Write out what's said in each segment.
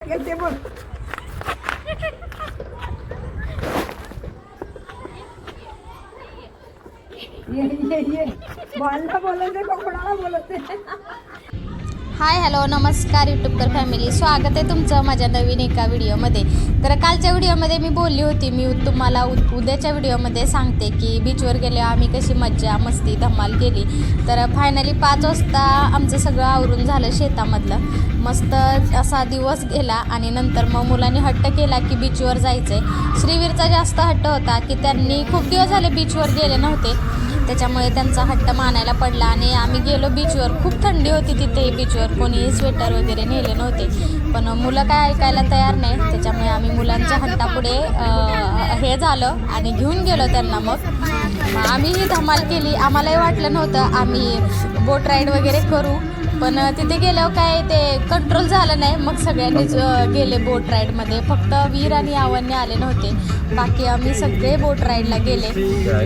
येते बघ. ये बाळाला बोलवते का कोणाला बोलवते? हाय हॅलो नमस्कार यूट्यूबकर फॅमिली, स्वागत आहे तुमचं माझ्या नवीन एका व्हिडिओमध्ये. तर कालच्या व्हिडिओमध्ये मी बोलली होती, मी तुम्हाला उद्याच्या व्हिडिओमध्ये सांगते की बीचवर गेले आम्ही कशी मज्जा मस्ती धमाल केली. तर फायनली 5 वाजता आमचं सगळं आवरून झालं शेतामधलं. मस्त असा दिवस गेला आणि नंतर मग मुलांनी हट्ट केला की बीचवर जायचं आहे. श्रीवीरचा जास्त हट्ट होता की त्यांनी खूप दिवस झाले बीचवर गेले नव्हते, त्याच्यामुळे त्यांचा हट्ट मानायला पडला आणि आम्ही गेलो बीचवर. खूप थंडी होती तिथे बीचवर, कोणी स्वेटर वगैरे नेले नव्हते, पण मुलं काय ऐकायला तयार नाही. त्याच्यामुळे आम्ही मुलांच्या हट्टापुढे हे झालं आणि घेऊन गेलो त्यांना. मग आम्हीही धमाल केली. आम्हालाही वाटलं नव्हतं आम्ही बोट राईड वगैरे करू, पण तिथे गेल्यावर काय ते कंट्रोल झालं नाही. मग सगळ्यांनीच गेले बोट राईडमध्ये, फक्त वीर आणि आव्हाने आले नव्हते, बाकी आम्ही सगळे बोट राईडला गेले.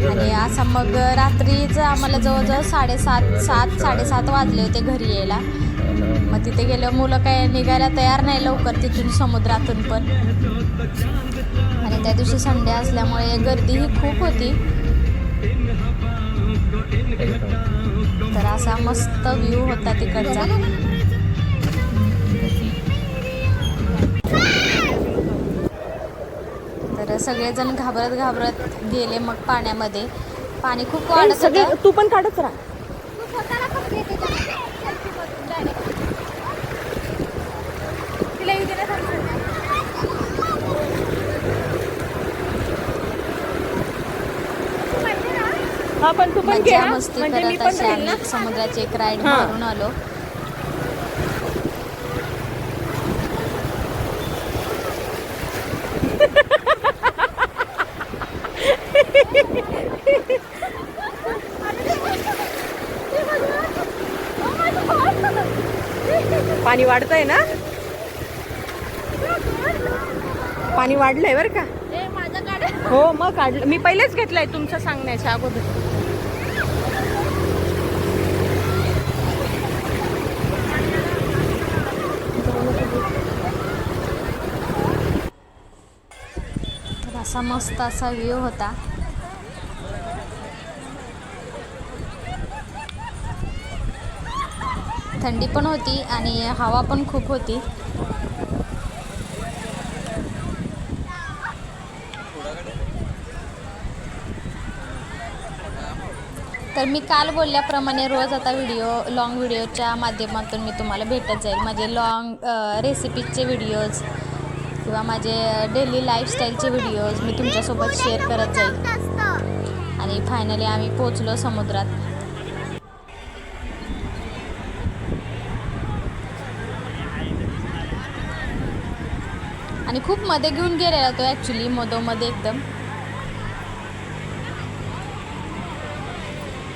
आणि असं मग रात्रीचं आम्हाला जवळजवळ 7:30 वाजले होते घरी यायला. मग तिथे गेल्यावर मुलं काय निघायला तयार नाही लवकर तिथून समुद्रातून पण. आणि त्या दिवशी संडे असल्यामुळे गर्दीही खूप होती. तर असा मस्त व्ह्यू होता तिकडचा. तर सगळेजण घाबरत गेले मग पाण्यामध्ये. पाणी खूप वाढत होतं. तू पण काढत राहा. हा पण तू पण घे, मस्ती म्हणजे मी करत पण अशी राहील ना. आम्ही समुद्राची एक राईड मारून आलो. पाणी वाढतंय ना, पाणी वाढलंय बरं का. हो मग काढलं मी, पहिलेच घेतलंय तुमचं सांगण्याच्या अगोदर. तर असा मस्त असा व्ह्यू होता. थंडी पण होती आणि हवा पण खूप होती. तर मी काल बोलल्याप्रमाणे रोज आता लॉंग व्हिडिओच्या माध्यमातून मी तुम्हाला भेटत जाईल. माझे लॉंग रेसिपीजचे व्हिडिओज किंवा माझे डेली लाईफस्टाईलचे व्हिडिओज मी तुमच्यासोबत शेअर करत जाईल. आणि फायनली आम्ही पोचलो समुद्रात. आणि खूप मध्ये घेऊन गेलेला तो ॲक्च्युली, मधोमध्ये एकदम.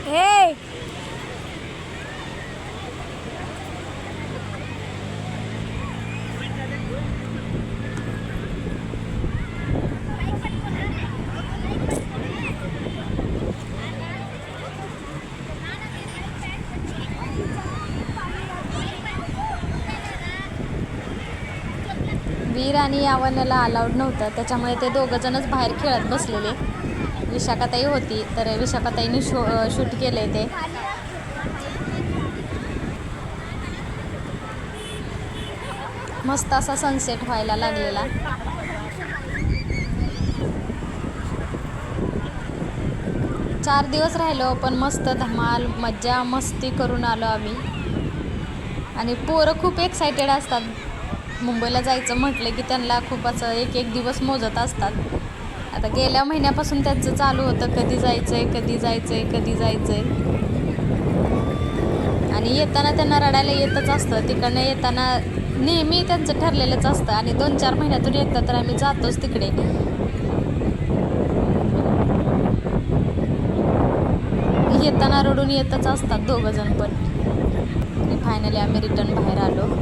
हे वीर आणि यावण्याला अलाउड नव्हतं, त्याच्यामुळे ते दोघंजणच बाहेर खेळत बसलेले. विशाखाताई होती, तर विशाखाताईंनी शूट केले ते. मस्त असा सनसेट व्हायला लागलेला. चार दिवस राहिलो, पण मस्त धमाल मज्जा मस्ती करून आलो आम्ही. आणि पोरं खूप एक्सायटेड असतात. मुंबईला जायचं म्हटलं की त्यांना खूप असं एक दिवस मोजत असतात. आता गेल्या महिन्यापासून त्यांचं चालू होतं, कधी जायचंय कधी जायचंय कधी जायचंय. आणि येताना त्यांना रडायला येतच असतं. तिकडनं येताना नेहमी त्यांचं ठरलेलंच असतं. आणि 2-4 महिन्यातून एकदा तर आम्ही जातोच तिकडे. येताना रडून येतच असतात दोघंजण पण. आणि फायनली आम्ही रिटर्न बाहेर आलो.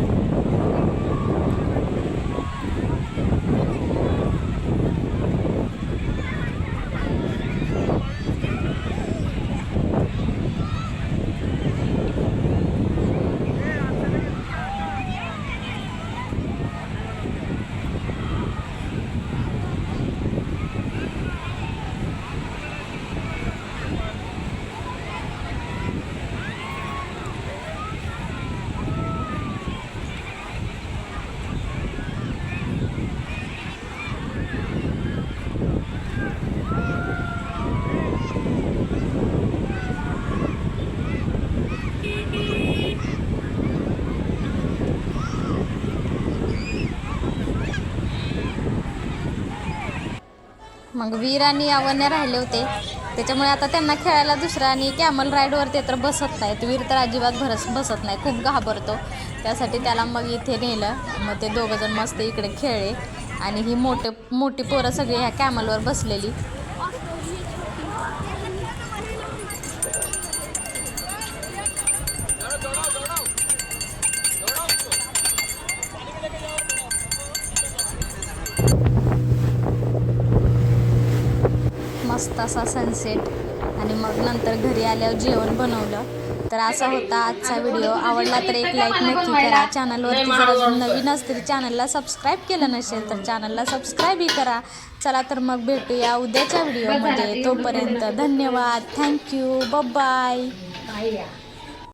मग वीर आणि अवन्या राहिले होते, त्याच्यामुळे आता त्यांना खेळायला दुसरा आणि कॅमल राईडवर ते तर बसत नाहीत. वीर तर अजिबात बसत नाही, खूप घाबरतो. त्यासाठी त्याला मग इथे नेलं. मग ते दोघंजण मस्त इकडे खेळले आणि ही मोठी पोरं सगळी ह्या कॅमलवर बसलेली. मस्त असा सनसेट आणि मग नंतर घरी आल्यावर जेवण बनवलं. तर असा होता आजचा व्हिडिओ. आवडला तर एक लाईक नक्की करा. चॅनलवरती जर अजून नवीन असतील, चॅनलला सबस्क्राईब केलं नसेल तर चॅनलला सबस्क्राईबही करा. चला तर मग भेटूया उद्याच्या व्हिडिओमध्ये. तोपर्यंत धन्यवाद, थँक्यू, बाय.